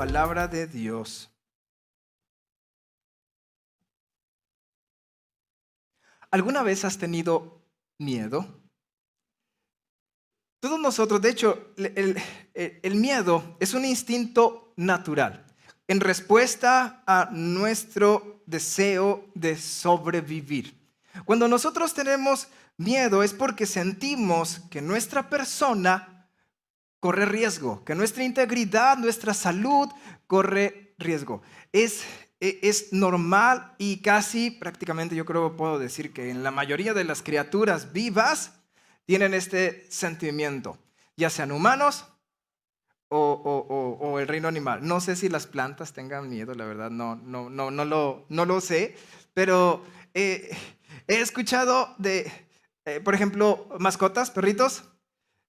palabra de Dios. ¿Alguna vez has tenido miedo? Todos nosotros, de hecho, el miedo es un instinto natural en respuesta a nuestro deseo de sobrevivir. Cuando nosotros tenemos miedo es porque sentimos que nuestra persona corre riesgo, que nuestra integridad, nuestra salud corre riesgo. Es normal y casi prácticamente yo creo que puedo decir que en la mayoría de las criaturas vivas tienen este sentimiento, ya sean humanos o el reino animal. No sé si las plantas tengan miedo, la verdad, no lo sé, pero he escuchado de, por ejemplo, mascotas, perritos,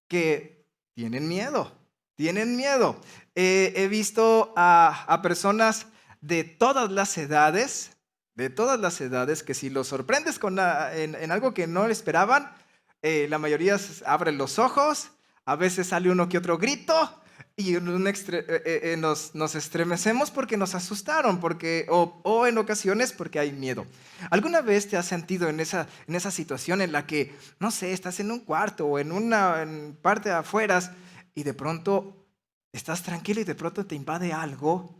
que tienen miedo, tienen miedo. He visto a personas de todas las edades, que si los sorprendes en algo que no esperaban, la mayoría abre los ojos, a veces sale uno que otro grito y nos estremecemos porque nos asustaron, o en ocasiones porque hay miedo. ¿Alguna vez te has sentido en esa situación en la que, no sé, estás en un cuarto o en parte de afueras y de pronto estás tranquilo y de pronto te invade algo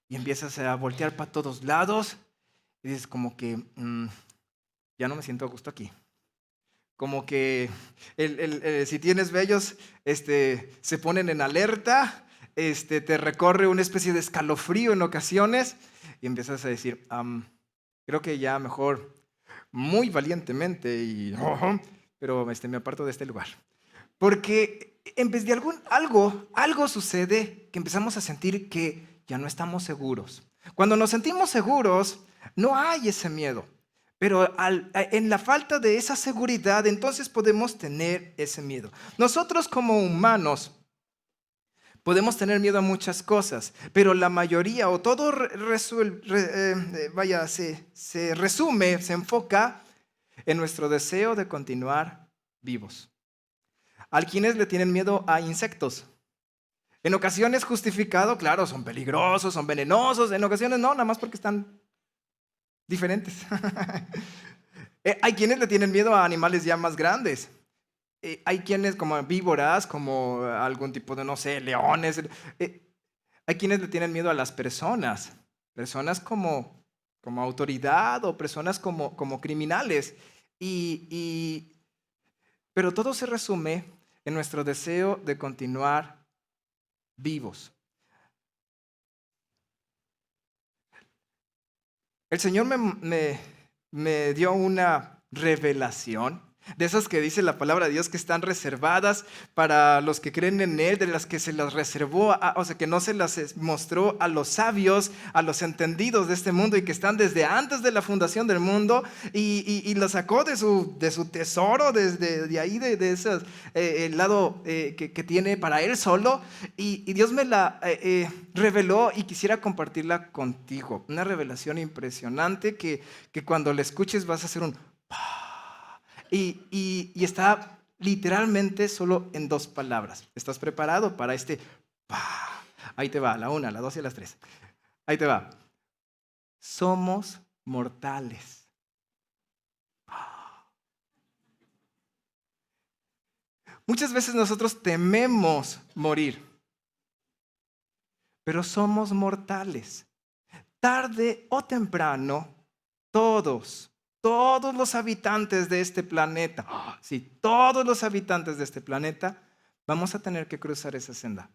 y empiezas a voltear para todos lados y dices como que ya no me siento a gusto aquí? Como que si tienes vellos, se ponen en alerta, te recorre una especie de escalofrío en ocasiones y empiezas a decir, creo que ya mejor, muy valientemente, pero me aparto de este lugar. Porque en vez de algo sucede que empezamos a sentir que ya no estamos seguros. Cuando nos sentimos seguros, no hay ese miedo. Pero en la falta de esa seguridad, entonces podemos tener ese miedo. Nosotros como humanos podemos tener miedo a muchas cosas, pero la mayoría o todo se resume, se enfoca en nuestro deseo de continuar vivos. ¿A quienes le tienen miedo a insectos? En ocasiones justificado, claro, son peligrosos, son venenosos, en ocasiones no, nada más porque están diferentes. Hay quienes le tienen miedo a animales ya más grandes. Hay quienes como víboras, como algún tipo de, no sé, leones. Hay quienes le tienen miedo a las personas como autoridad o personas como criminales. Pero todo se resume en nuestro deseo de continuar vivos. El Señor me dio una revelación, de esas que dice la palabra de Dios que están reservadas para los que creen en Él, de las que se las reservó, o sea, que no se las mostró a los sabios, a los entendidos de este mundo y que están desde antes de la fundación del mundo y las sacó de su tesoro, desde de ahí, de ese el lado que tiene para Él solo y Dios me la reveló y quisiera compartirla contigo. Una revelación impresionante que cuando la escuches vas a hacer un y está literalmente solo en 2 palabras. ¿Estás preparado para este? Ahí te va, la 1, la 2 y las 3. Ahí te va. Somos mortales. Muchas veces nosotros tememos morir, pero somos mortales. Tarde o temprano, todos los habitantes de este planeta, sí, todos los habitantes de este planeta, vamos a tener que cruzar esa senda.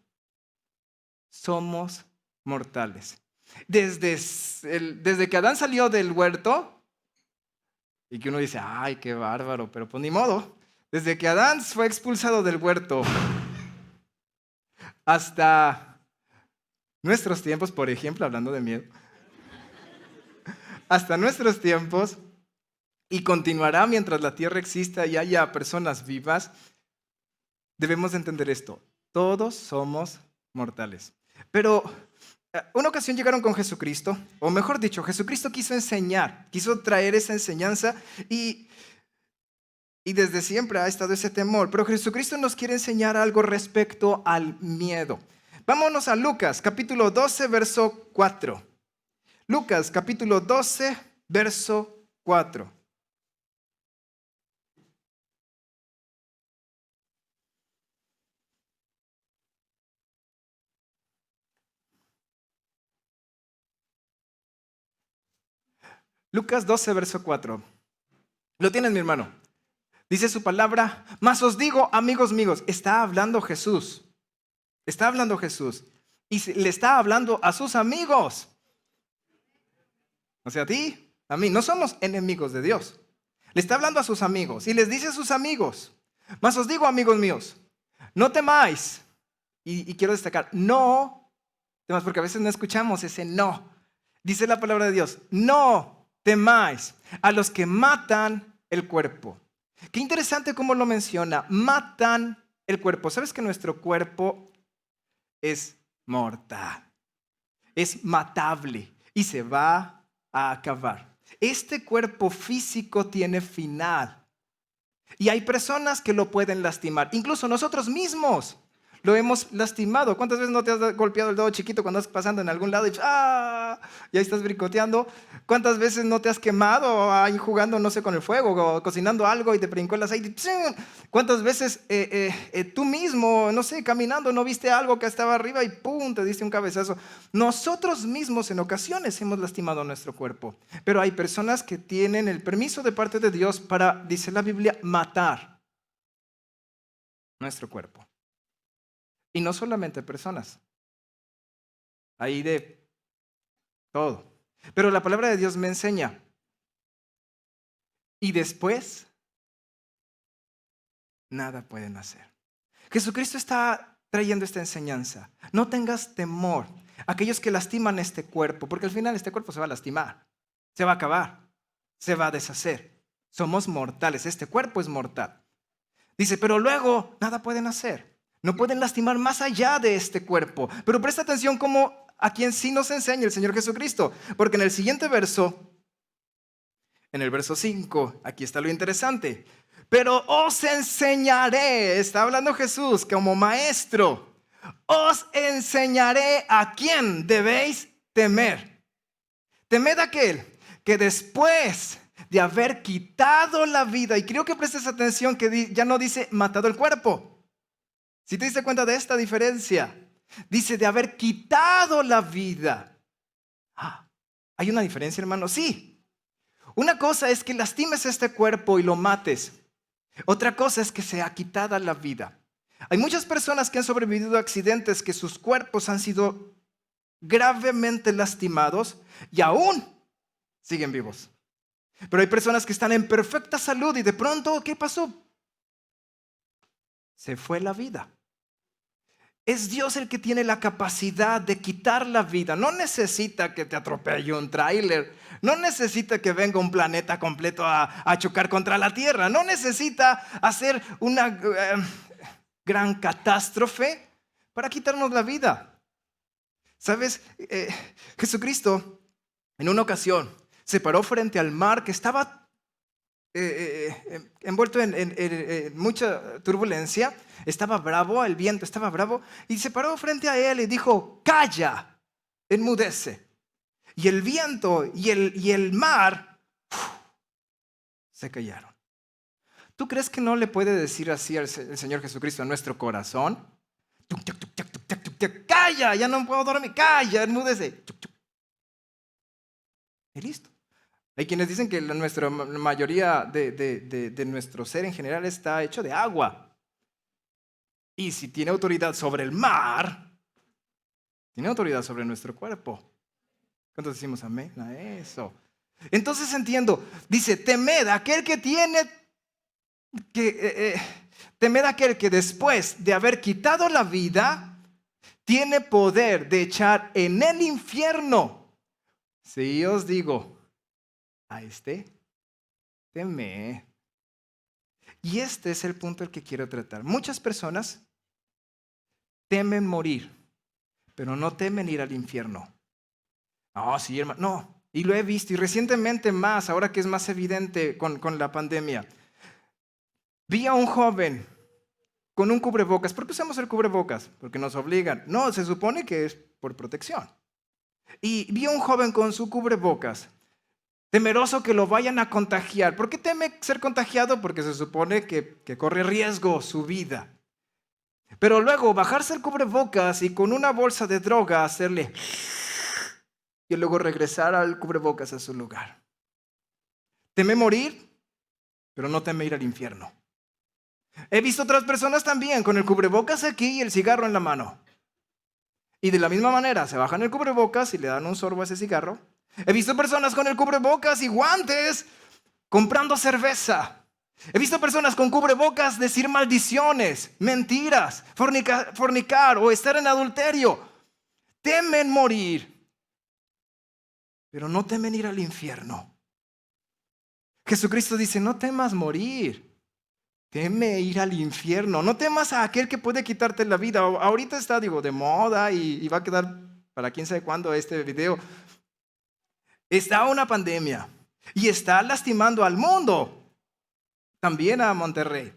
Somos mortales. Desde que Adán salió del huerto, y que uno dice, ay, qué bárbaro, pero pues ni modo. Desde que Adán fue expulsado del huerto hasta nuestros tiempos, por ejemplo, hablando de miedo, hasta nuestros tiempos, y continuará mientras la tierra exista y haya personas vivas, debemos entender esto. Todos somos mortales. Pero una ocasión llegaron con Jesucristo, o mejor dicho, Jesucristo quiso enseñar, quiso traer esa enseñanza y desde siempre ha estado ese temor. Pero Jesucristo nos quiere enseñar algo respecto al miedo. Vámonos a Lucas, capítulo 12, verso 4. Lucas, capítulo 12, verso 4. Lucas 12, verso 4. ¿Lo tienes, mi hermano? Dice su palabra, mas os digo, amigos míos, está hablando Jesús. Está hablando Jesús. Y le está hablando a sus amigos. O sea, a ti, a mí. No somos enemigos de Dios. Le está hablando a sus amigos. Y les dice a sus amigos, mas os digo, amigos míos, no temáis. Y quiero destacar, no temáis, porque a veces no escuchamos ese no. Dice la palabra de Dios, no temáis a los que matan el cuerpo. Qué interesante cómo lo menciona, matan el cuerpo. ¿Sabes que nuestro cuerpo es mortal? Es matable y se va a acabar. Este cuerpo físico tiene final. Y hay personas que lo pueden lastimar. Incluso nosotros mismos lo hemos lastimado. ¿Cuántas veces no te has golpeado el dedo chiquito cuando estás pasando en algún lado y ahí estás bricoteando? ¿Cuántas veces no te has quemado ahí jugando, no sé, con el fuego o cocinando algo y te brincó el aceite? ¿Cuántas veces tú mismo, no sé, caminando, no viste algo que estaba arriba y ¡pum!, te diste un cabezazo? Nosotros mismos en ocasiones hemos lastimado nuestro cuerpo. Pero hay personas que tienen el permiso de parte de Dios para, dice la Biblia, matar nuestro cuerpo. Y no solamente personas, hay de todo. Pero la palabra de Dios me enseña. Y después, nada pueden hacer. Jesucristo está trayendo esta enseñanza. No tengas temor a aquellos que lastiman este cuerpo, porque al final este cuerpo se va a lastimar, se va a acabar, se va a deshacer. Somos mortales, este cuerpo es mortal. Dice, pero luego nada pueden hacer. No pueden lastimar más allá de este cuerpo. Pero presta atención como a quien sí nos enseña el Señor Jesucristo. Porque en el siguiente verso, en el verso 5, aquí está lo interesante. Pero os enseñaré, está hablando Jesús como maestro, os enseñaré a quién debéis temer. Temed a aquel que después de haber quitado la vida, y creo que prestes atención que ya no dice matado el cuerpo. Si te diste cuenta de esta diferencia, dice de haber quitado la vida. ¿Hay una diferencia, hermano? Sí. Una cosa es que lastimes este cuerpo y lo mates. Otra cosa es que sea quitada la vida. Hay muchas personas que han sobrevivido a accidentes que sus cuerpos han sido gravemente lastimados y aún siguen vivos. Pero hay personas que están en perfecta salud y de pronto, ¿qué pasó? Se fue la vida. Es Dios el que tiene la capacidad de quitar la vida. No necesita que te atropelle un tráiler. No necesita que venga un planeta completo a chocar contra la Tierra. No necesita hacer una gran catástrofe para quitarnos la vida. ¿Sabes? Jesucristo en una ocasión se paró frente al mar que estaba envuelto en mucha turbulencia. Estaba bravo, el viento estaba bravo, y se paró frente a él y dijo, calla, enmudece. Y el viento y el mar se callaron. ¿Tú crees que no le puede decir así el Señor Jesucristo a nuestro corazón? Calla, ya no puedo dormir, calla, enmudece. Y listo. Hay quienes dicen que nuestra mayoría de nuestro ser en general está hecho de agua. Y si tiene autoridad sobre el mar, tiene autoridad sobre nuestro cuerpo. ¿Cuántos decimos amén a eso? Entonces entiendo, dice, temed a aquel que tiene, temed a aquel que después de haber quitado la vida, tiene poder de echar en el infierno. Si os digo, a este, temed. Y este es el punto al que quiero tratar. Muchas personas temen morir, pero no temen ir al infierno. No, sí, hermano, no. Y lo he visto, y recientemente más, ahora que es más evidente con la pandemia. Vi a un joven con un cubrebocas. ¿Por qué usamos el cubrebocas? Porque nos obligan. No, se supone que es por protección. Y vi a un joven con su cubrebocas, temeroso que lo vayan a contagiar. ¿Por qué teme ser contagiado? Porque se supone que corre riesgo su vida. Pero luego bajarse el cubrebocas y con una bolsa de droga hacerle y luego regresar al cubrebocas a su lugar. Teme morir, pero no teme ir al infierno. He visto otras personas también con el cubrebocas aquí y el cigarro en la mano. Y de la misma manera se bajan el cubrebocas y le dan un sorbo a ese cigarro. He visto personas con el cubrebocas y guantes comprando cerveza. He visto personas con cubrebocas decir maldiciones, mentiras, fornicar o estar en adulterio. Temen morir, pero no temen ir al infierno. Jesucristo dice, no temas morir. Teme ir al infierno. No temas a aquel que puede quitarte la vida. Ahorita está, de moda y va a quedar para quién sabe cuándo este video. Está una pandemia y está lastimando al mundo, también a Monterrey.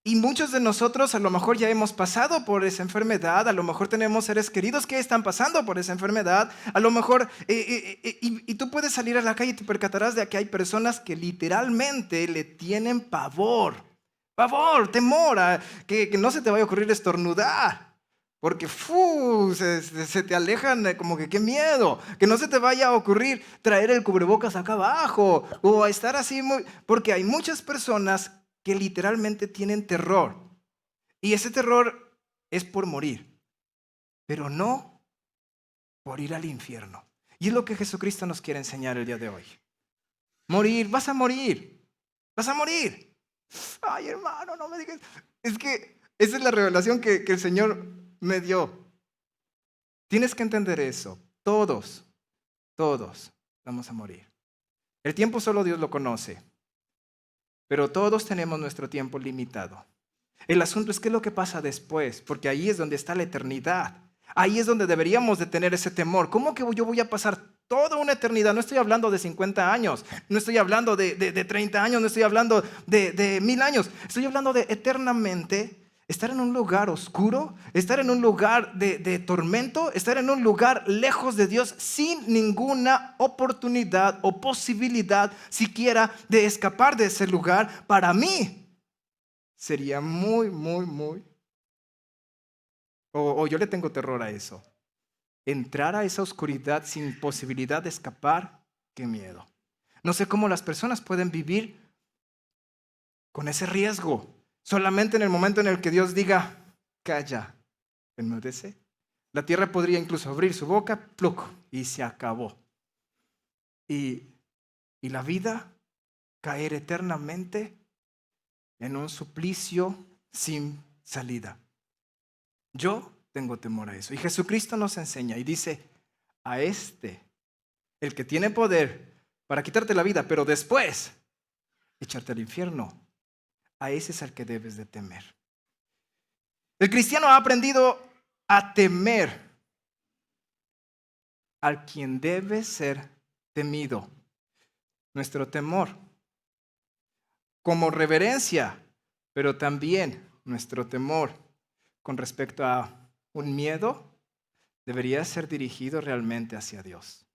Y muchos de nosotros a lo mejor ya hemos pasado por esa enfermedad, a lo mejor tenemos seres queridos que están pasando por esa enfermedad, a lo mejor, y tú puedes salir a la calle y te percatarás de que hay personas que literalmente le tienen pavor, temor, a que no se te vaya a ocurrir estornudar. Porque se te alejan como que qué miedo. Que no se te vaya a ocurrir traer el cubrebocas acá abajo. O a estar así porque hay muchas personas que literalmente tienen terror. Y ese terror es por morir. Pero no por ir al infierno. Y es lo que Jesucristo nos quiere enseñar el día de hoy. Morir, vas a morir. Vas a morir. Ay, hermano, no me digas. Es que esa es la revelación que el Señor me dio. Tienes que entender eso. Todos vamos a morir. El tiempo solo Dios lo conoce. Pero todos tenemos nuestro tiempo limitado. El asunto es qué es lo que pasa después, porque ahí es donde está la eternidad. Ahí es donde deberíamos de tener ese temor. ¿Cómo que yo voy a pasar toda una eternidad? No estoy hablando de 50 años, no estoy hablando de 30 años, no estoy hablando de 1000 años. Estoy hablando de eternamente estar en un lugar oscuro, estar en un lugar de tormento, estar en un lugar lejos de Dios sin ninguna oportunidad o posibilidad siquiera de escapar de ese lugar. Para mí sería muy, o yo le tengo terror a eso. Entrar a esa oscuridad sin posibilidad de escapar, qué miedo. No sé cómo las personas pueden vivir con ese riesgo. Solamente en el momento en el que Dios diga, calla, enmudece. La tierra podría incluso abrir su boca, ¡pluc!, y se acabó. Y la vida caer eternamente en un suplicio sin salida. Yo tengo temor a eso. Y Jesucristo nos enseña y dice, a el que tiene poder para quitarte la vida, pero después echarte al infierno, a ese es al que debes de temer. El cristiano ha aprendido a temer al quien debe ser temido. Nuestro temor, como reverencia, pero también nuestro temor con respecto a un miedo, debería ser dirigido realmente hacia Dios.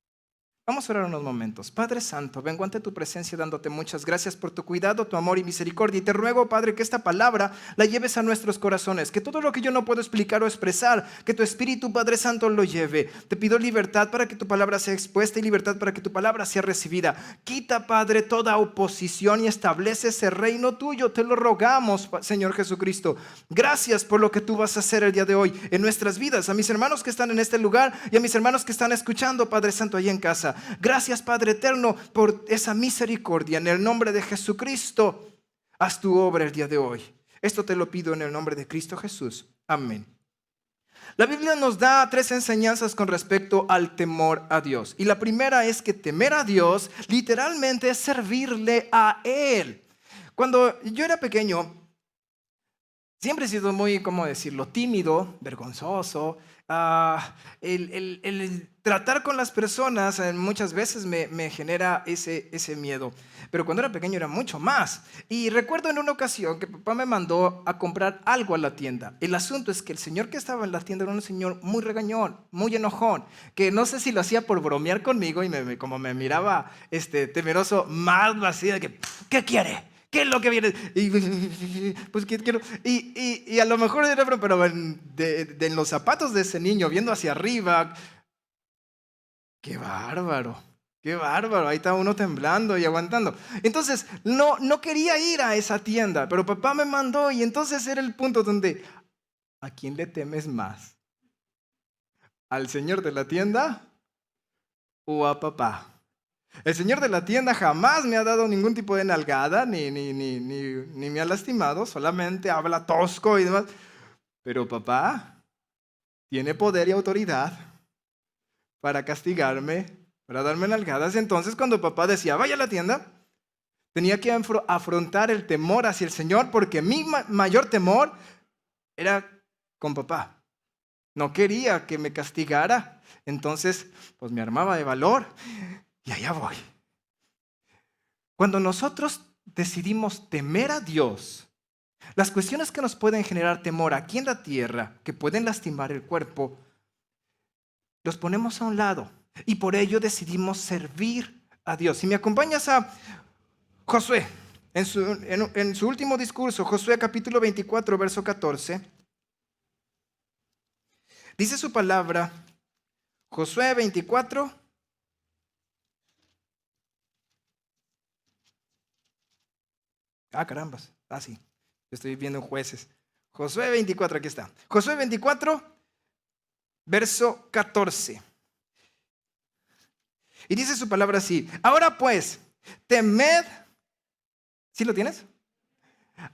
Vamos a orar unos momentos. Padre Santo, vengo ante tu presencia dándote muchas gracias por tu cuidado, tu amor y misericordia. Y te ruego, Padre, que esta palabra la lleves a nuestros corazones. Que todo lo que yo no puedo explicar o expresar, que tu Espíritu, Padre Santo, lo lleve. Te pido libertad para que tu palabra sea expuesta y libertad para que tu palabra sea recibida. Quita, Padre, toda oposición y establece ese reino tuyo. Te lo rogamos, Señor Jesucristo. Gracias por lo que tú vas a hacer el día de hoy en nuestras vidas. A mis hermanos que están en este lugar y a mis hermanos que están escuchando, Padre Santo, allá en casa. Gracias, Padre eterno, por esa misericordia. En el nombre de Jesucristo, haz tu obra el día de hoy. Esto te lo pido en el nombre de Cristo Jesús. Amén. La Biblia nos da 3 enseñanzas con respecto al temor a Dios. Y la primera es que temer a Dios literalmente es servirle a Él. Cuando yo era pequeño, Siempre he sido muy, ¿cómo decirlo?, tímido, vergonzoso. El tratar con las personas muchas veces me genera ese miedo. Pero cuando era pequeño era mucho más. Y recuerdo en una ocasión que papá me mandó a comprar algo a la tienda. El asunto es que el señor que estaba en la tienda era un señor muy regañón, muy enojón, que no sé si lo hacía por bromear conmigo y como me miraba temeroso, más vacía de que, ¿qué quiere? ¿Qué es lo que viene? Y, pues quiero. Y a lo mejor era, pero en los zapatos de ese niño, viendo hacia arriba, qué bárbaro, qué bárbaro. Ahí estaba uno temblando y aguantando. Entonces, no quería ir a esa tienda, pero papá me mandó y entonces era el punto donde, ¿a quién le temes más? ¿Al señor de la tienda o a papá? El señor de la tienda jamás me ha dado ningún tipo de nalgada, ni me ha lastimado, solamente habla tosco y demás. Pero papá tiene poder y autoridad para castigarme, para darme nalgadas. Entonces, cuando papá decía, vaya a la tienda, tenía que afrontar el temor hacia el Señor, porque mi mayor temor era con papá. No quería que me castigara. Entonces, pues me armaba de valor y allá voy. Cuando nosotros decidimos temer a Dios, las cuestiones que nos pueden generar temor aquí en la tierra, que pueden lastimar el cuerpo, los ponemos a un lado y por ello decidimos servir a Dios. Si me acompañas a Josué, en su último discurso, Josué capítulo 24, verso 14, dice su palabra, Josué 24, carambas, sí, yo estoy viendo en Jueces. Josué 24, aquí está. Josué 24, verso 14. Y dice su palabra así, ahora pues, temed, ¿sí lo tienes?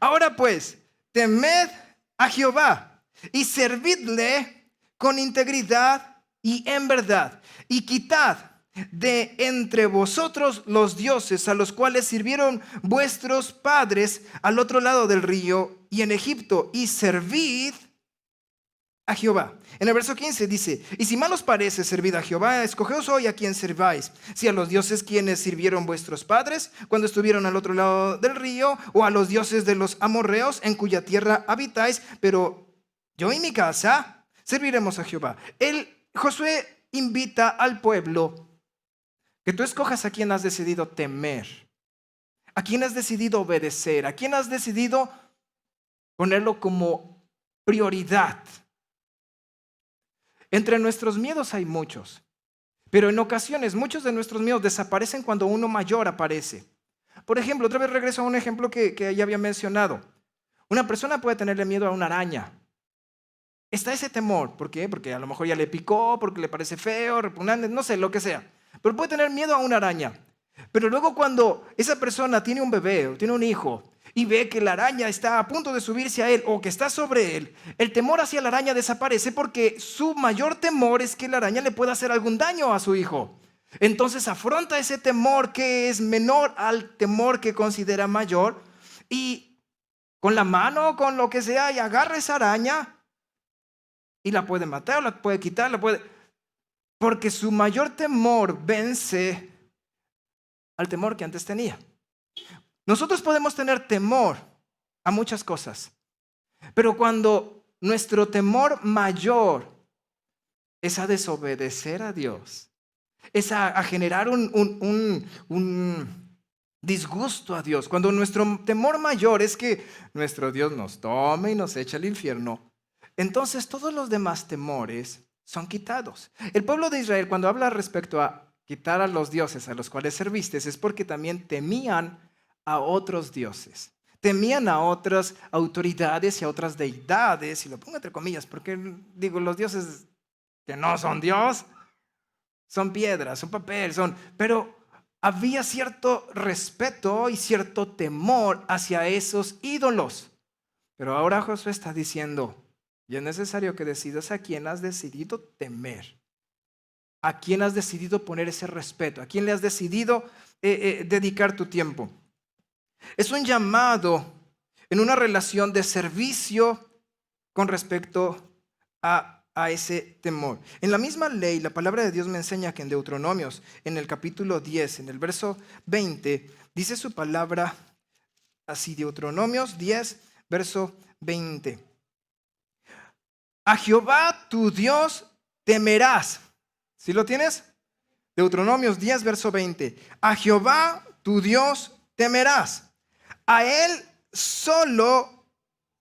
Ahora pues, temed a Jehová y servidle con integridad y en verdad, y quitad de entre vosotros los dioses a los cuales sirvieron vuestros padres al otro lado del río y en Egipto, y servid a Jehová. En el verso 15 dice, y si mal os parece servid a Jehová, escogeos hoy a quien serváis, si a los dioses quienes sirvieron vuestros padres cuando estuvieron al otro lado del río, o a los dioses de los amorreos en cuya tierra habitáis, pero yo y mi casa serviremos a Jehová. Josué invita al pueblo que tú escojas a quien has decidido temer, a quien has decidido obedecer, a quien has decidido ponerlo como prioridad. Entre nuestros miedos hay muchos, pero en ocasiones muchos de nuestros miedos desaparecen cuando uno mayor aparece. Por ejemplo, otra vez regreso a un ejemplo que ya había mencionado. Una persona puede tenerle miedo a una araña. Está ese temor. ¿Por qué? Porque a lo mejor ya le picó, porque le parece feo, repugnante, no sé, lo que sea. Pero puede tener miedo a una araña. Pero luego cuando esa persona tiene un bebé o tiene un hijo y ve que la araña está a punto de subirse a él o que está sobre él, el temor hacia la araña desaparece porque su mayor temor es que la araña le pueda hacer algún daño a su hijo. Entonces afronta ese temor que es menor al temor que considera mayor y con la mano, con lo que sea, y agarra esa araña y la puede matar, la puede quitar, porque su mayor temor vence al temor que antes tenía. Nosotros podemos tener temor a muchas cosas, pero cuando nuestro temor mayor es a desobedecer a Dios, es a generar un disgusto a Dios, cuando nuestro temor mayor es que nuestro Dios nos tome y nos eche al infierno, entonces todos los demás temores son quitados. El pueblo de Israel, cuando habla respecto a quitar a los dioses a los cuales serviste, es porque también temían a otros dioses. Temían a otras autoridades y a otras deidades, y lo pongo entre comillas, porque digo, los dioses que no son Dios, son piedras, son papel, pero había cierto respeto y cierto temor hacia esos ídolos. Pero ahora Josué está diciendo, y es necesario que decidas a quién has decidido temer, a quién has decidido poner ese respeto, a quién le has decidido dedicar tu tiempo. Es un llamado en una relación de servicio con respecto a ese temor. En la misma ley, la palabra de Dios me enseña que en Deuteronomios, en el capítulo 10, en el verso 20, dice su palabra así, Deuteronomios 10, verso 20. A Jehová tu Dios temerás. ¿Sí lo tienes? Deuteronomios 10, verso 20. A Jehová tu Dios temerás. A él solo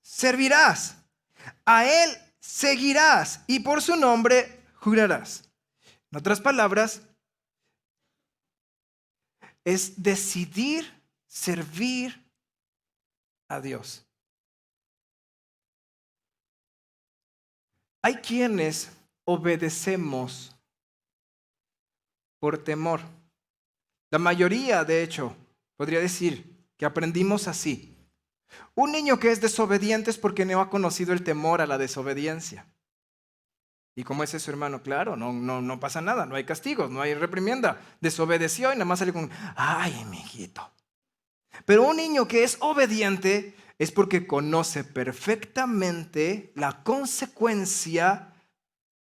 servirás. A él seguirás y por su nombre jurarás. En otras palabras, es decidir servir a Dios. Hay quienes obedecemos por temor. La mayoría, de hecho, podría decir que aprendimos así. Un niño que es desobediente es porque no ha conocido el temor a la desobediencia. ¿Y cómo es eso, hermano? Claro, no pasa nada, no hay castigos, no hay reprimienda. Desobedeció y nada más sale con, ay, mijito. Pero un niño que es obediente es porque conoce perfectamente la consecuencia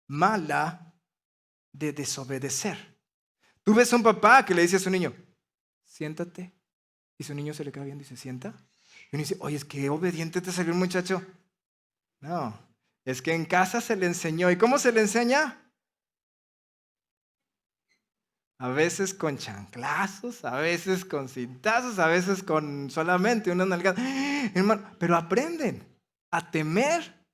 mala de desobedecer. Tú ves a un papá que le dice a su niño, siéntate, y su niño se le queda viendo y se sienta. Y uno dice, oye, es que obediente te salió el muchacho. No, es que en casa se le enseñó. ¿Y cómo se le enseña? A veces con chanclazos, a veces con cintazos, a veces con solamente una nalgada. Hermano, pero aprenden a temer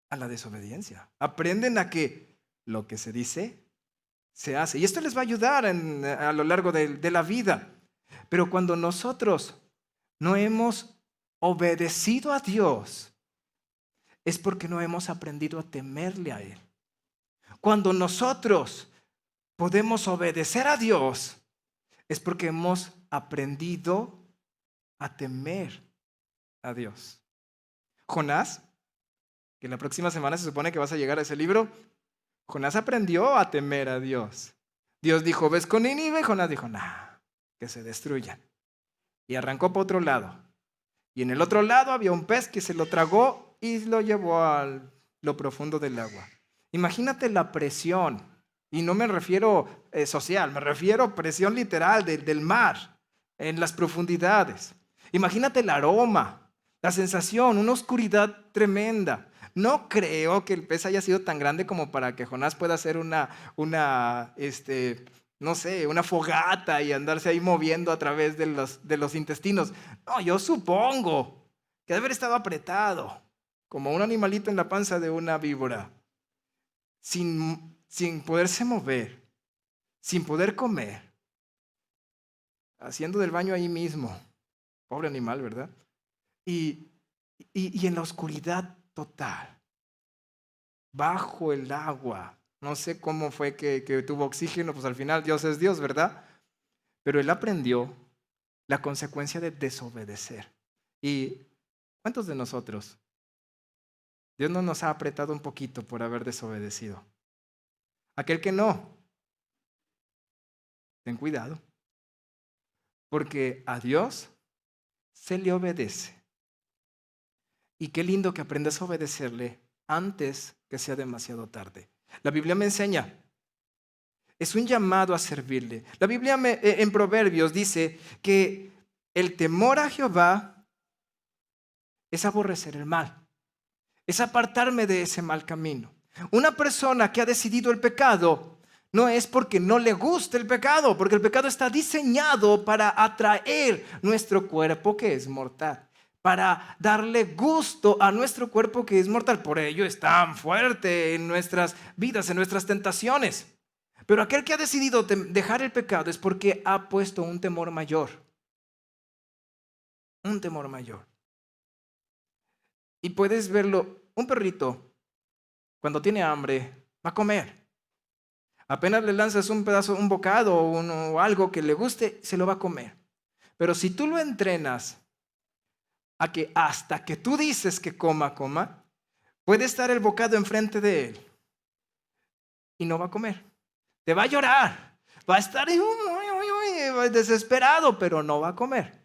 a la desobediencia. Aprenden a que lo que se dice se hace. Y esto les va a ayudar a lo largo de la vida. Pero cuando nosotros no hemos obedecido a Dios, es porque no hemos aprendido a temerle a Él. Cuando nosotros podemos obedecer a Dios, es porque hemos aprendido a temer a Dios. Jonás, que la próxima semana se supone que vas a llegar a ese libro, Jonás aprendió a temer a Dios. Dios dijo, ¿ves con Nínive? Jonás dijo, nah, que se destruyan. Y arrancó para otro lado. Y en el otro lado había un pez que se lo tragó y lo llevó a lo profundo del agua. Imagínate la presión, y no me refiero social, me refiero presión literal del mar, en las profundidades. Imagínate el aroma, la sensación, una oscuridad tremenda. No creo que el pez haya sido tan grande como para que Jonás pueda hacer no sé, una fogata y andarse ahí moviendo a través de los intestinos. No, yo supongo que debe haber estado apretado, como un animalito en la panza de una víbora, sin poderse mover, sin poder comer, haciendo del baño ahí mismo. Pobre animal, ¿verdad? Y en la oscuridad total, bajo el agua. No sé cómo fue que tuvo oxígeno, pues al final Dios es Dios, ¿verdad? Pero él aprendió la consecuencia de desobedecer. ¿Y cuántos de nosotros? Dios no nos ha apretado un poquito por haber desobedecido. Aquel que no, ten cuidado, porque a Dios se le obedece. Y qué lindo que aprendas a obedecerle antes que sea demasiado tarde. La Biblia me enseña, es un llamado a servirle. La Biblia en Proverbios dice que el temor a Jehová es aborrecer el mal, es apartarme de ese mal camino. Una persona que ha decidido el pecado no es porque no le guste el pecado, porque el pecado está diseñado para atraer nuestro cuerpo que es mortal, para darle gusto a nuestro cuerpo que es mortal. Por ello es tan fuerte en nuestras vidas, en nuestras tentaciones. Pero aquel que ha decidido dejar el pecado es porque ha puesto un temor mayor. Un temor mayor. Y puedes verlo, un perrito, cuando tiene hambre, va a comer. Apenas le lanzas un pedazo, un bocado o algo que le guste, se lo va a comer. Pero si tú lo entrenas a que hasta que tú dices que coma, puede estar el bocado enfrente de él y no va a comer. Te va a llorar, va a estar desesperado, pero no va a comer.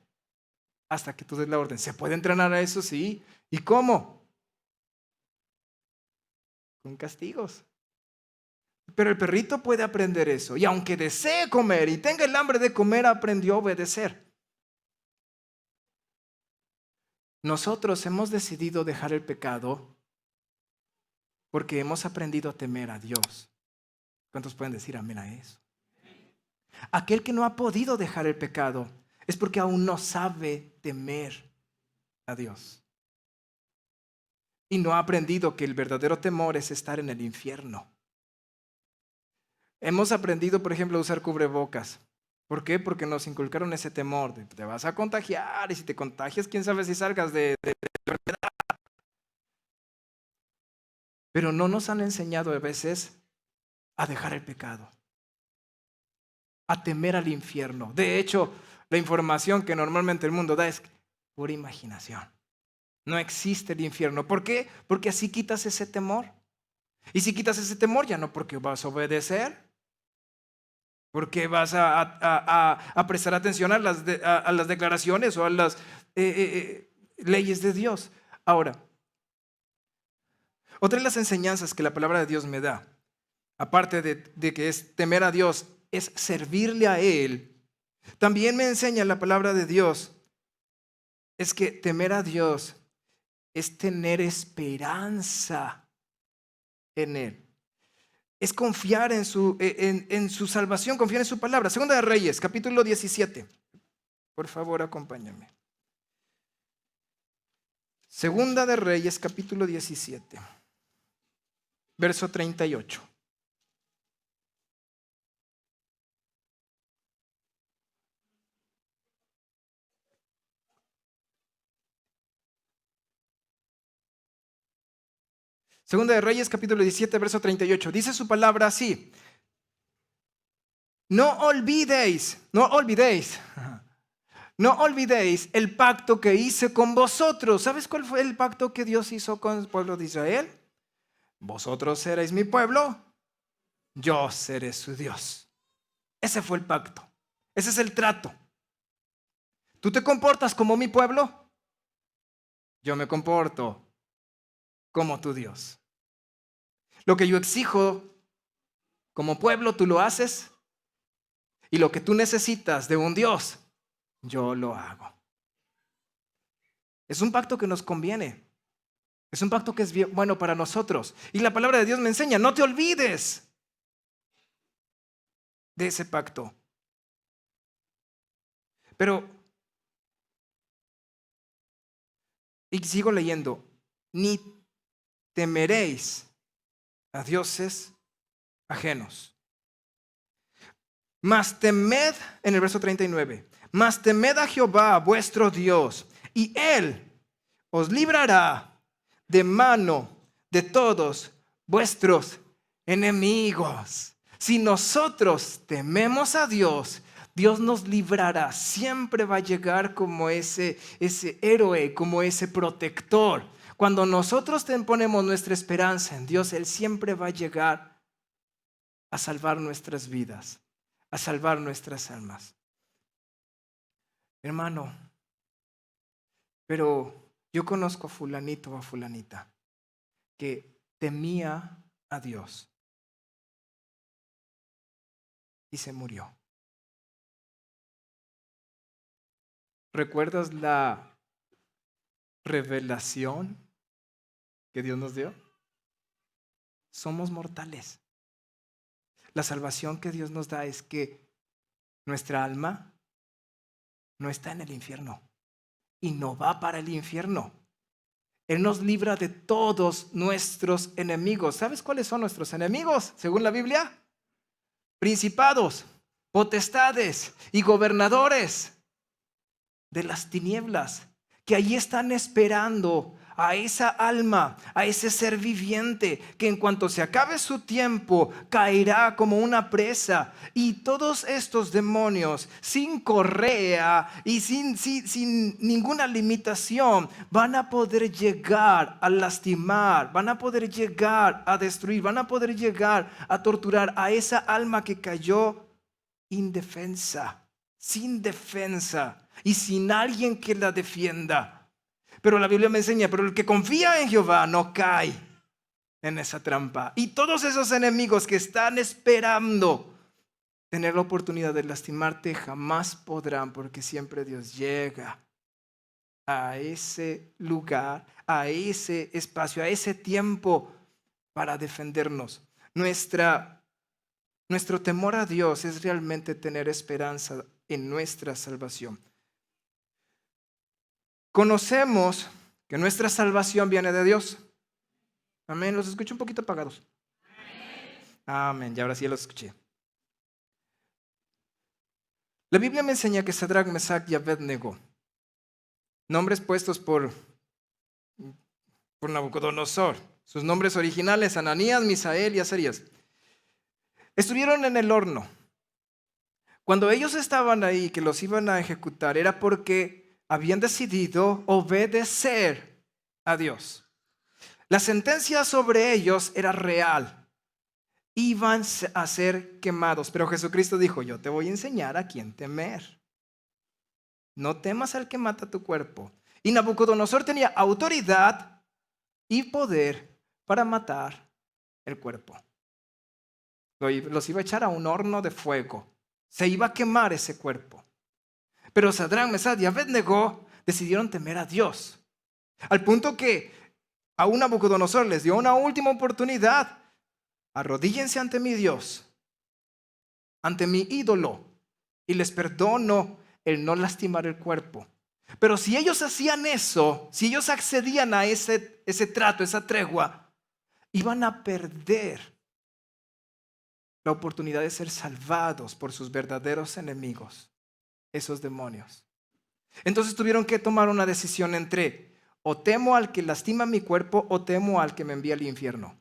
hasta que tú des la orden. ¿Se puede entrenar a eso? Sí. ¿Y cómo? Con castigos. Pero el perrito puede aprender eso. Y aunque desee comer y tenga el hambre de comer, aprendió a obedecer. Nosotros hemos decidido dejar el pecado porque hemos aprendido a temer a Dios. ¿Cuántos pueden decir amén a eso? Aquel que no ha podido dejar el pecado es porque aún no sabe temer a Dios. Y no ha aprendido que el verdadero temor es estar en el infierno. Hemos aprendido, por ejemplo, a usar cubrebocas. ¿Por qué? Porque nos inculcaron ese temor de te vas a contagiar y si te contagias, quién sabe si salgas de enfermedad. Pero no nos han enseñado a veces a dejar el pecado, a temer al infierno. De hecho, la información que normalmente el mundo da es pura imaginación. No existe el infierno. ¿Por qué? Porque así quitas ese temor. Y si quitas ese temor, ya no porque vas a obedecer, porque vas a prestar atención a las declaraciones o a las leyes de Dios. Ahora, otra de las enseñanzas que la palabra de Dios me da, aparte de que es temer a Dios, es servirle a Él. También me enseña la palabra de Dios, es que temer a Dios es tener esperanza en Él. Es confiar en su salvación, confiar en su palabra. Segunda de Reyes, capítulo 17. Por favor, acompáñame. Segunda de Reyes, capítulo 17, verso 38. Segunda de Reyes, capítulo 17, verso 38. Dice su palabra así. No olvidéis el pacto que hice con vosotros. ¿Sabes cuál fue el pacto que Dios hizo con el pueblo de Israel? Vosotros seréis mi pueblo, yo seré su Dios. Ese fue el pacto. Ese es el trato. ¿Tú te comportas como mi pueblo? Yo me comporto como tu Dios. Lo que yo exijo como pueblo, tú lo haces. Y lo que tú necesitas de un Dios, yo lo hago. Es un pacto que nos conviene. Es un pacto que es bien bueno para nosotros. Y la palabra de Dios me enseña, no te olvides de ese pacto. Pero, y sigo leyendo, ni temeréis a dioses ajenos. Mas temed, en el verso 39, mas temed a Jehová vuestro Dios, y Él os librará de mano de todos vuestros enemigos. Si nosotros tememos a Dios, Dios nos librará. Siempre va a llegar como ese héroe, como ese protector. Cuando nosotros ponemos nuestra esperanza en Dios, Él siempre va a llegar a salvar nuestras vidas, a salvar nuestras almas. Hermano, pero yo conozco a fulanito o a fulanita que temía a Dios y se murió. ¿Recuerdas la revelación que Dios nos dio? Somos mortales. La salvación que Dios nos da es que nuestra alma no está en el infierno y no va para el infierno. Él nos libra de todos nuestros enemigos. ¿Sabes cuáles son nuestros enemigos, según la Biblia? Principados, potestades y gobernadores de las tinieblas, que allí están esperando a esa alma, a ese ser viviente, que en cuanto se acabe su tiempo, caerá como una presa. Y todos estos demonios, sin correa y sin ninguna limitación, van a poder llegar a lastimar, van a poder llegar a destruir, van a poder llegar a torturar a esa alma que cayó indefensa, sin defensa y sin alguien que la defienda. Pero la Biblia me enseña, pero el que confía en Jehová no cae en esa trampa. Y todos esos enemigos que están esperando tener la oportunidad de lastimarte jamás podrán, porque siempre Dios llega a ese lugar, a ese espacio, a ese tiempo para defendernos. Nuestro temor a Dios es realmente tener esperanza en nuestra salvación. Conocemos que nuestra salvación viene de Dios. Amén. Los escucho un poquito apagados. Amén. Y ahora sí los escuché. La Biblia me enseña que Sadrach, Mesach y Abednego, nombres puestos por Nabucodonosor, sus nombres originales, Ananías, Misael y Azarías, estuvieron en el horno. Cuando ellos estaban ahí, que los iban a ejecutar, era porque habían decidido obedecer a Dios. La sentencia sobre ellos era real. Iban a ser quemados, pero Jesucristo dijo: yo te voy a enseñar a quién temer. No temas al que mata tu cuerpo. Y Nabucodonosor tenía autoridad y poder para matar el cuerpo. Los iba a echar a un horno de fuego. Se iba a quemar ese cuerpo. Pero Sadrach, Mesach y Abednego decidieron temer a Dios. Al punto que aún Nabucodonosor les dio una última oportunidad. Arrodíllense ante mi Dios, ante mi ídolo, y les perdono el no lastimar el cuerpo. Pero si ellos hacían eso, si ellos accedían a ese trato, esa tregua, iban a perder la oportunidad de ser salvados por sus verdaderos enemigos, esos demonios. Entonces tuvieron que tomar una decisión entre: o temo al que lastima mi cuerpo, o temo al que me envía al infierno.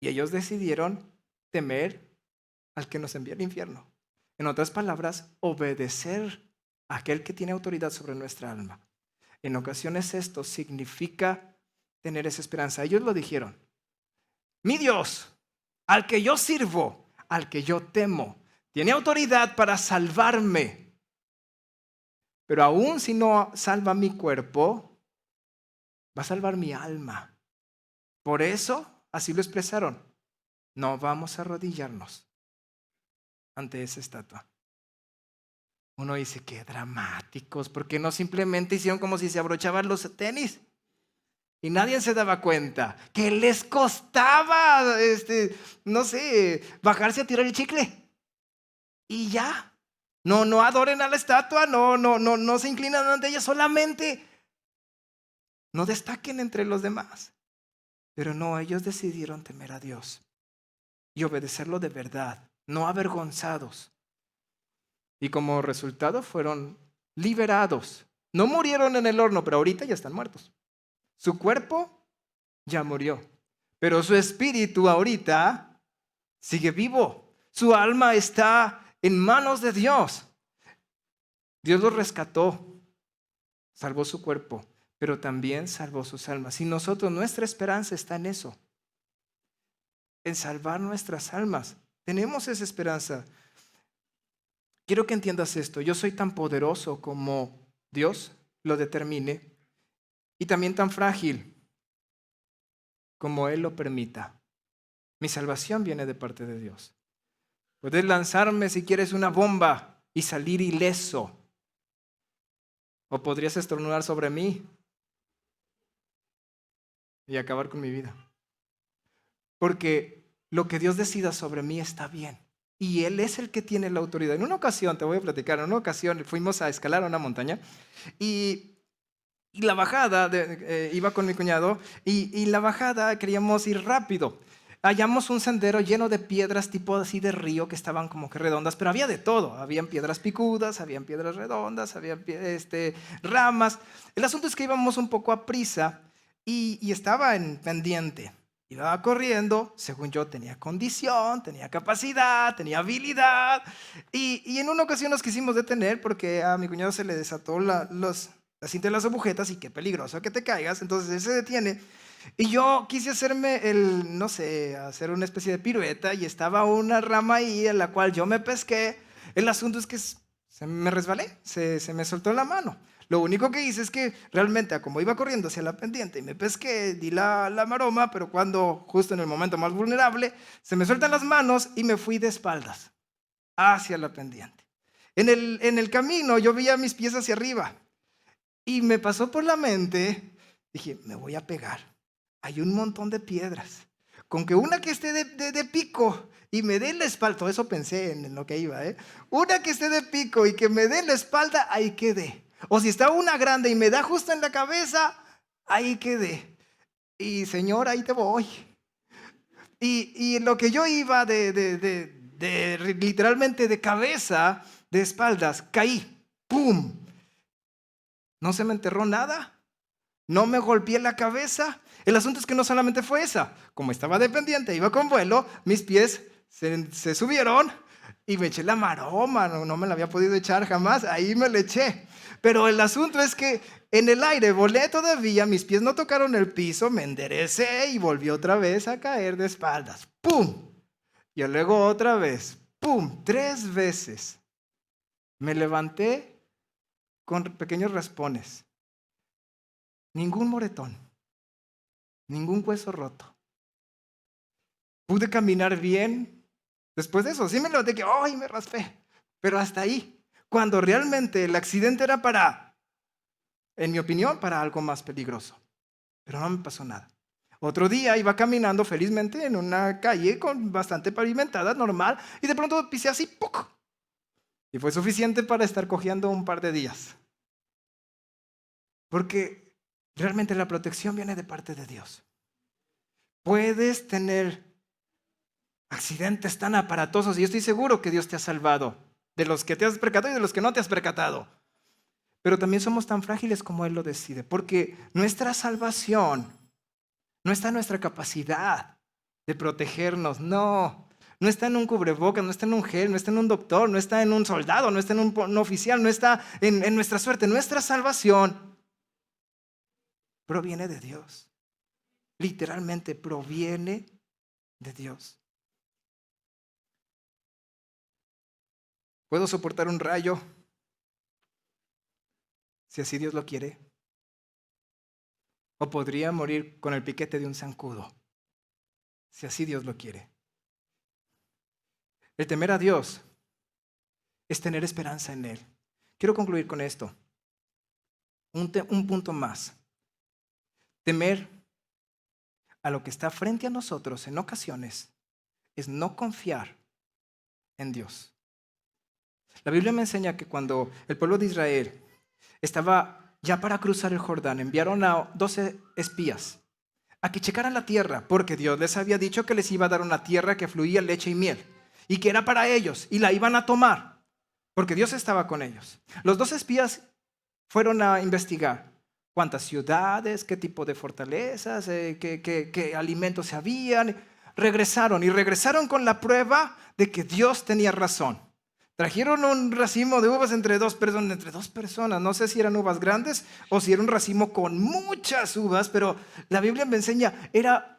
Y ellos decidieron temer al que nos envía al infierno. En otras palabras, obedecer a aquel que tiene autoridad sobre nuestra alma. En ocasiones esto significa tener esa esperanza. Ellos lo dijeron: mi Dios, al que yo sirvo, al que yo temo, tiene autoridad para salvarme. Pero aún si no salva mi cuerpo, va a salvar mi alma. Por eso, así lo expresaron: no vamos a arrodillarnos ante esa estatua. Uno dice: qué dramáticos, ¿por qué no simplemente hicieron como si se abrochaban los tenis? Y nadie se daba cuenta que les costaba, no sé, bajarse a tirar el chicle. Y ya. No adoren a la estatua, no se inclinan ante ella, solamente no destaquen entre los demás. Pero no, ellos decidieron temer a Dios y obedecerlo de verdad, no avergonzados. Y como resultado fueron liberados. No murieron en el horno, pero ahorita ya están muertos. Su cuerpo ya murió, pero su espíritu ahorita sigue vivo. Su alma está en manos de Dios. Dios los rescató, salvó su cuerpo, pero también salvó sus almas. Y nosotros, nuestra esperanza está en eso, en salvar nuestras almas. Tenemos esa esperanza. Quiero que entiendas esto. Yo soy tan poderoso como Dios lo determine, y también tan frágil como Él lo permita. Mi salvación viene de parte de Dios. Puedes lanzarme si quieres una bomba y salir ileso, o podrías estornudar sobre mí y acabar con mi vida. Porque lo que Dios decida sobre mí está bien. Y Él es el que tiene la autoridad. En una ocasión, te voy a platicar, en una ocasión fuimos a escalar una montaña y la bajada, iba con mi cuñado, y la bajada queríamos ir rápido. Hallamos un sendero lleno de piedras tipo así de río que estaban como que redondas, pero había de todo. Habían piedras picudas, habían piedras redondas, habían ramas. El asunto es que íbamos un poco a prisa y estaba en pendiente. Iba corriendo, según yo tenía condición, tenía capacidad, tenía habilidad. Y en una ocasión nos quisimos detener porque a mi cuñado se le desató la cinta de las agujetas y qué peligroso que te caigas. Entonces él se detiene. Y yo quise hacerme hacer una especie de pirueta, y estaba una rama ahí en la cual yo me pesqué. El asunto es que me resbalé, se me soltó la mano. Lo único que hice es que realmente, como iba corriendo hacia la pendiente y me pesqué, di la maroma, pero cuando, justo en el momento más vulnerable, se me sueltan las manos y me fui de espaldas hacia la pendiente. En el camino yo veía mis pies hacia arriba y me pasó por la mente, dije, me voy a pegar. Hay un montón de piedras. Con que una que esté de pico y me dé la espalda, todo eso pensé en lo que iba, ¿eh? Una que esté de pico y que me dé la espalda, ahí quedé. O si está una grande y me da justo en la cabeza, ahí quedé. Y Señor, ahí te voy. Y en lo que yo iba literalmente de cabeza, de espaldas, caí. ¡Pum! No se me enterró nada. No me golpeé la cabeza. El asunto es que no solamente fue esa. Como estaba dependiente, iba con vuelo, mis pies se subieron y me eché la maroma. No me la había podido echar jamás. Ahí me la eché. Pero el asunto es que en el aire volé todavía, mis pies no tocaron el piso, me enderecé y volví otra vez a caer de espaldas. ¡Pum! Y luego otra vez. ¡Pum! 3 veces. Me levanté con pequeños raspones. Ningún moretón. Ningún hueso roto. Pude caminar bien. Después de eso, sí me levanté que, ¡ay, me raspé! Pero hasta ahí. Cuando realmente el accidente era en mi opinión, para algo más peligroso. Pero no me pasó nada. Otro día iba caminando felizmente en una calle con bastante pavimentada, normal, y de pronto pisé así, ¡puc! Y fue suficiente para estar cojeando un par de días. Porque realmente la protección viene de parte de Dios. Puedes tener accidentes tan aparatosos y yo estoy seguro que Dios te ha salvado de los que te has percatado y de los que no te has percatado. Pero también somos tan frágiles como Él lo decide, porque nuestra salvación no está en nuestra capacidad de protegernos, no está en un cubrebocas, no está en un gel, no está en un doctor, no está en un soldado, no está en un oficial, no está en nuestra suerte. Nuestra salvación proviene de Dios. Literalmente proviene de Dios. ¿Puedo soportar un rayo si así Dios lo quiere? ¿O podría morir con el piquete de un zancudo si así Dios lo quiere? El temer a Dios es tener esperanza en Él. Quiero concluir con esto. Un punto más. Temer a lo que está frente a nosotros en ocasiones es no confiar en Dios. La Biblia me enseña que cuando el pueblo de Israel estaba ya para cruzar el Jordán, enviaron a 12 espías a que checaran la tierra, porque Dios les había dicho que les iba a dar una tierra que fluía leche y miel, y que era para ellos, y la iban a tomar, porque Dios estaba con ellos. Los 12 espías fueron a investigar cuántas ciudades, qué tipo de fortalezas, qué alimentos se habían. Regresaron con la prueba de que Dios tenía razón. Trajeron un racimo de uvas entre dos personas. No sé si eran uvas grandes o si era un racimo con muchas uvas, pero la Biblia me enseña,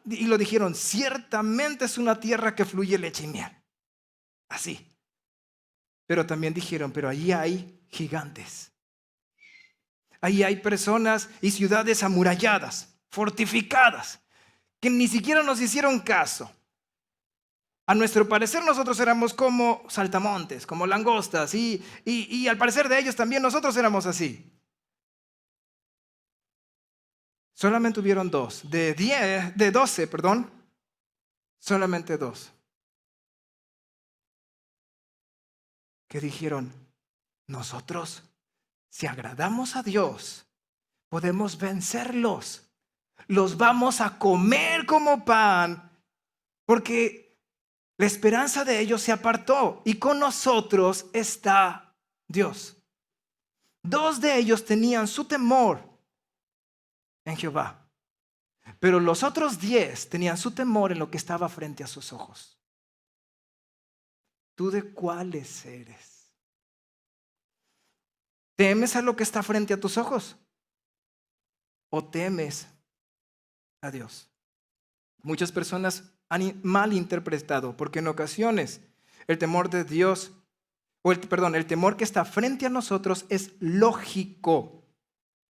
y lo dijeron, ciertamente es una tierra que fluye leche y miel. Así. Pero también dijeron, pero allí hay gigantes. Ahí hay personas y ciudades amuralladas, fortificadas, que ni siquiera nos hicieron caso. A nuestro parecer nosotros éramos como saltamontes, como langostas, y al parecer de ellos también nosotros éramos así. Solamente hubieron 2, de 12, solamente 2. Que dijeron, nosotros, si agradamos a Dios, podemos vencerlos. Los vamos a comer como pan, porque la esperanza de ellos se apartó y con nosotros está Dios. 2 de ellos tenían su temor en Jehová, pero los otros 10 tenían su temor en lo que estaba frente a sus ojos. ¿Tú de cuáles eres? ¿Temes a lo que está frente a tus ojos? ¿O temes a Dios? Muchas personas han mal interpretado, porque en ocasiones el temor de Dios el temor que está frente a nosotros es lógico,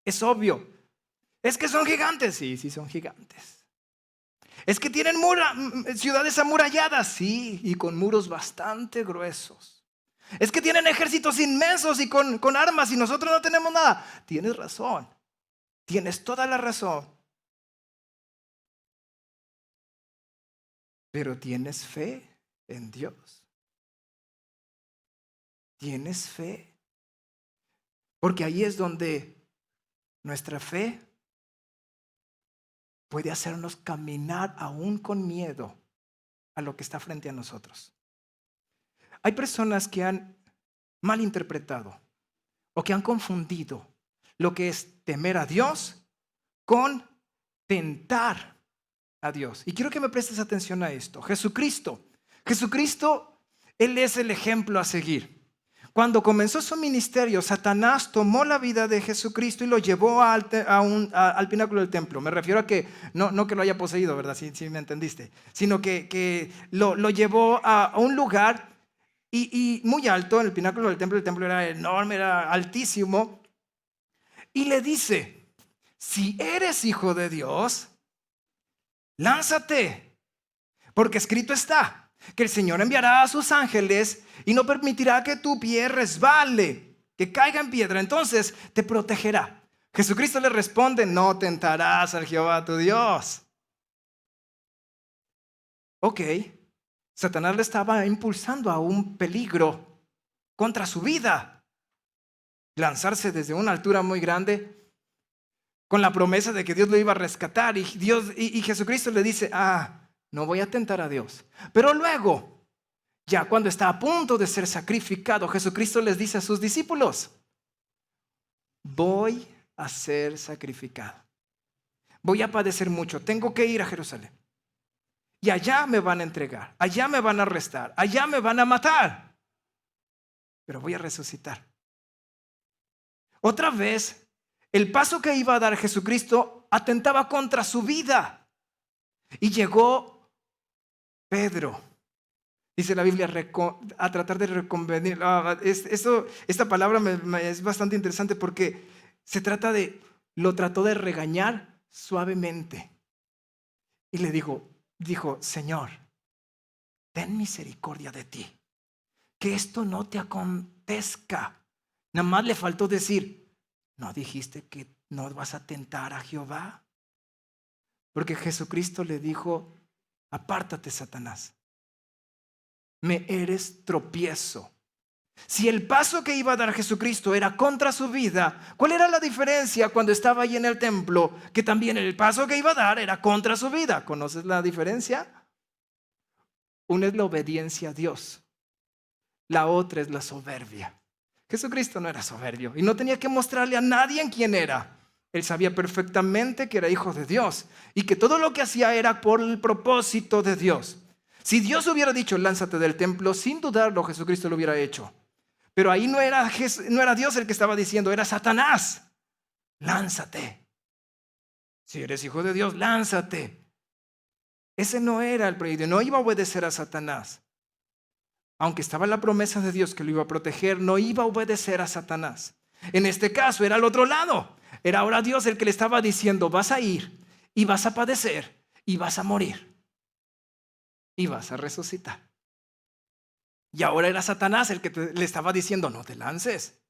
es obvio. Es que son gigantes, sí, sí son gigantes. Es que tienen ciudades amuralladas, sí, y con muros bastante gruesos. Es que tienen ejércitos inmensos y con armas y nosotros no tenemos nada. Tienes razón, tienes toda la razón. Pero tienes fe en Dios. Tienes fe. Porque ahí es donde nuestra fe puede hacernos caminar aún con miedo a lo que está frente a nosotros. Hay personas que han malinterpretado o que han confundido lo que es temer a Dios con tentar a Dios. Y quiero que me prestes atención a esto. Jesucristo, Él es el ejemplo a seguir. Cuando comenzó su ministerio, Satanás tomó la vida de Jesucristo y lo llevó al pináculo del templo. Me refiero a que, no que lo haya poseído, ¿verdad? Si me entendiste. Sino que lo llevó a un lugar y muy alto, en el pináculo del templo. El templo era enorme, era altísimo. Y le dice, si eres hijo de Dios, lánzate, porque escrito está que el Señor enviará a sus ángeles y no permitirá que tu pie resbale, que caiga en piedra, entonces te protegerá. Jesucristo le responde, no tentarás al Jehová tu Dios. Ok, Satanás le estaba impulsando a un peligro contra su vida, lanzarse desde una altura muy grande con la promesa de que Dios lo iba a rescatar y Jesucristo le dice, no voy a tentar a Dios. Pero luego, ya cuando está a punto de ser sacrificado, Jesucristo les dice a sus discípulos, voy a ser sacrificado. Voy a padecer mucho, tengo que ir a Jerusalén. Y allá me van a entregar, allá me van a arrestar, allá me van a matar. Pero voy a resucitar. Otra vez, el paso que iba a dar Jesucristo atentaba contra su vida. Y llegó Pedro, dice la Biblia, a tratar de reconvenir. Esta palabra es bastante interesante porque lo trató de regañar suavemente. Y le dijo, Señor, ten misericordia de ti, que esto no te acontezca. Nada más le faltó decir, ¿no dijiste que no vas a tentar a Jehová? Porque Jesucristo le dijo, apártate, Satanás, me eres tropiezo. Si el paso que iba a dar Jesucristo era contra su vida, ¿cuál era la diferencia cuando estaba ahí en el templo? Que también el paso que iba a dar era contra su vida. ¿Conoces la diferencia? Una es la obediencia a Dios, la otra es la soberbia. Jesucristo no era soberbio y no tenía que mostrarle a nadie en quién era. Él sabía perfectamente que era hijo de Dios y que todo lo que hacía era por el propósito de Dios. Si Dios hubiera dicho, lánzate del templo, sin dudarlo, Jesucristo lo hubiera hecho. Pero ahí no era Dios el que estaba diciendo, era Satanás. Lánzate. Si eres hijo de Dios, lánzate. Ese no era el proyecto, no iba a obedecer a Satanás. Aunque estaba la promesa de Dios que lo iba a proteger, no iba a obedecer a Satanás. En este caso era al otro lado. Era ahora Dios el que le estaba diciendo, vas a ir y vas a padecer y vas a morir y vas a resucitar. Y ahora era Satanás el que le estaba diciendo, no te lances,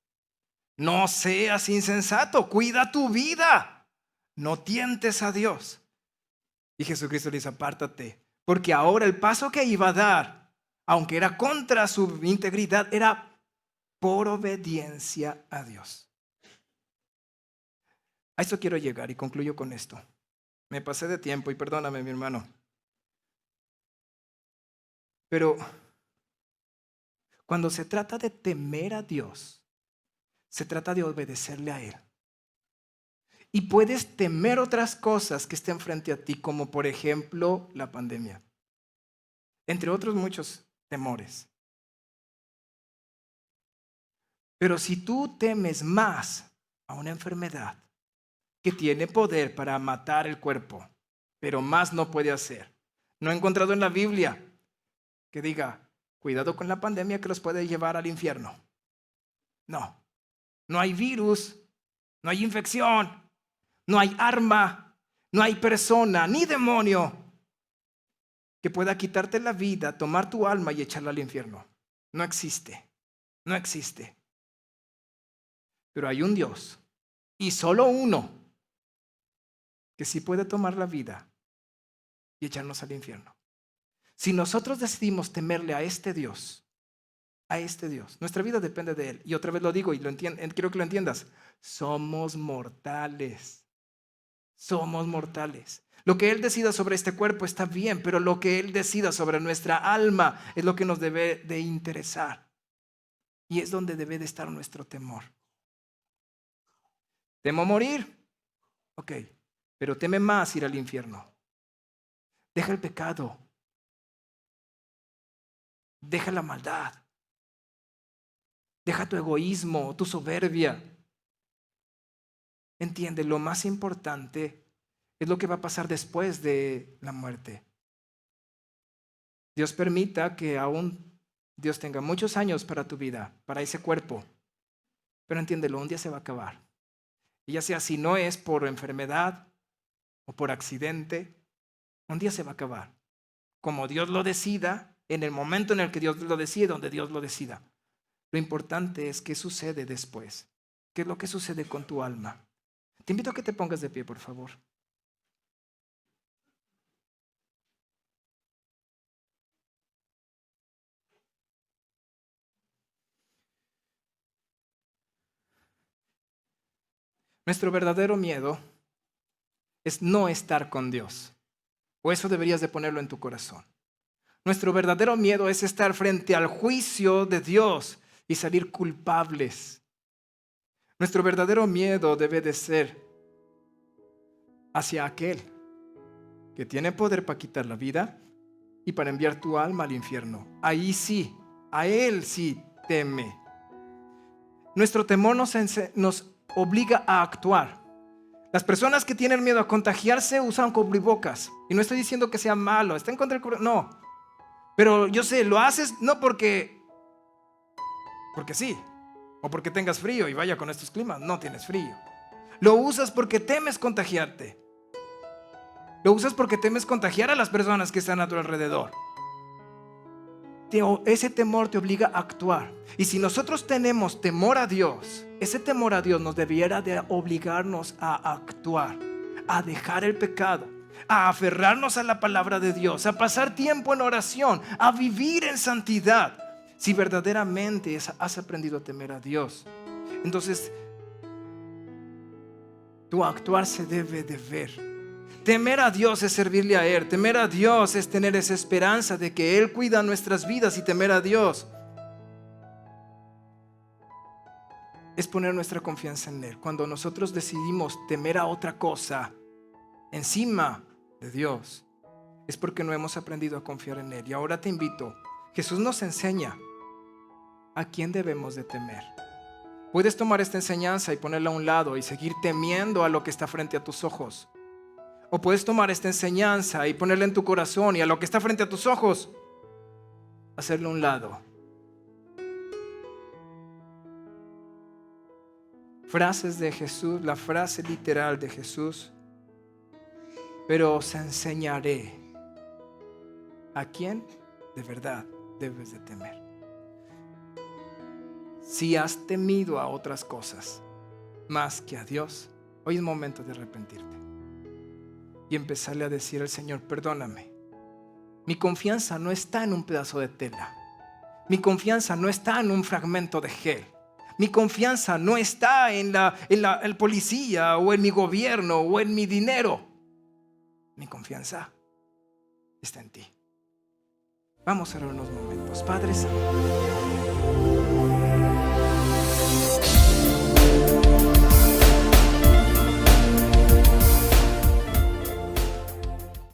no seas insensato, cuida tu vida, no tientes a Dios. Y Jesucristo le dice, apártate, porque ahora el paso que iba a dar, aunque era contra su integridad, era por obediencia a Dios. A esto quiero llegar y concluyo con esto. Me pasé de tiempo y perdóname, mi hermano. Pero cuando se trata de temer a Dios, se trata de obedecerle a Él. Y puedes temer otras cosas que estén frente a ti, como por ejemplo la pandemia, entre otros muchos temores. Pero si tú temes más a una enfermedad que tiene poder para matar el cuerpo, pero más no puede hacer, no he encontrado en la Biblia que diga, Cuidado con la pandemia que los puede llevar al infierno. No, no hay virus, no hay infección, no hay arma, no hay persona ni demonio que pueda quitarte la vida, tomar tu alma y echarla al infierno. No existe, no existe. Pero hay un Dios, y solo uno, que sí puede tomar la vida y echarnos al infierno. Si nosotros decidimos temerle a este Dios, nuestra vida depende de Él. Y otra vez lo digo y quiero que lo entiendas. Somos mortales. Somos mortales. Lo que Él decida sobre este cuerpo está bien, pero lo que Él decida sobre nuestra alma es lo que nos debe de interesar. Y es donde debe de estar nuestro temor. ¿Temo morir? Ok, pero teme más ir al infierno. Deja el pecado. Deja la maldad. Deja tu egoísmo, tu soberbia. Entiende, lo más importante es lo que va a pasar después de la muerte. Dios permita que aún Dios tenga muchos años para tu vida, para ese cuerpo. Pero entiéndelo, un día se va a acabar. Y ya sea si no es por enfermedad o por accidente, un día se va a acabar. Como Dios lo decida, en el momento en el que Dios lo decide, donde Dios lo decida. Lo importante es qué sucede después. ¿Qué es lo que sucede con tu alma? Te invito a que te pongas de pie, por favor. Nuestro verdadero miedo es no estar con Dios. O eso deberías de ponerlo en tu corazón. Nuestro verdadero miedo es estar frente al juicio de Dios y salir culpables. Nuestro verdadero miedo debe de ser hacia aquel que tiene poder para quitar la vida y para enviar tu alma al infierno. Ahí sí, a Él sí teme. Nuestro temor nos obliga a actuar. Las personas que tienen miedo a contagiarse usan cubrebocas. Y no estoy diciendo que sea malo, está en contra del cubrebocas. No. Pero yo sé, lo haces no porque sí. O porque tengas frío y vaya con estos climas. No tienes frío. Lo usas porque temes contagiarte. Lo usas porque temes contagiar a las personas que están a tu alrededor. Ese temor te obliga a actuar. Y si nosotros tenemos temor a Dios, ese temor a Dios nos debiera de obligarnos a actuar, a dejar el pecado, a aferrarnos a la palabra de Dios, a pasar tiempo en oración, a vivir en santidad. Si verdaderamente has aprendido a temer a Dios, entonces tu actuar se debe de ver. Temer a Dios es servirle a Él. Temer a Dios es tener esa esperanza de que Él cuida nuestras vidas. Y temer a Dios es poner nuestra confianza en Él. Cuando nosotros decidimos temer a otra cosa encima de Dios, es porque no hemos aprendido a confiar en Él. Y ahora te invito, Jesús nos enseña a quién debemos de temer. Puedes tomar esta enseñanza y ponerla a un lado y seguir temiendo a lo que está frente a tus ojos. O puedes tomar esta enseñanza y ponerla en tu corazón y a lo que está frente a tus ojos, hacerlo a un lado. Frases de Jesús, la frase literal de Jesús: pero os enseñaré a quién de verdad debes de temer. Si has temido a otras cosas más que a Dios, hoy es momento de arrepentirte y empezarle a decir al Señor: perdóname. Mi confianza no está en un pedazo de tela. Mi confianza no está en un fragmento de gel. Mi confianza no está en el policía o en mi gobierno o en mi dinero. Mi confianza está en ti. Vamos a orar unos momentos. Padre Santo,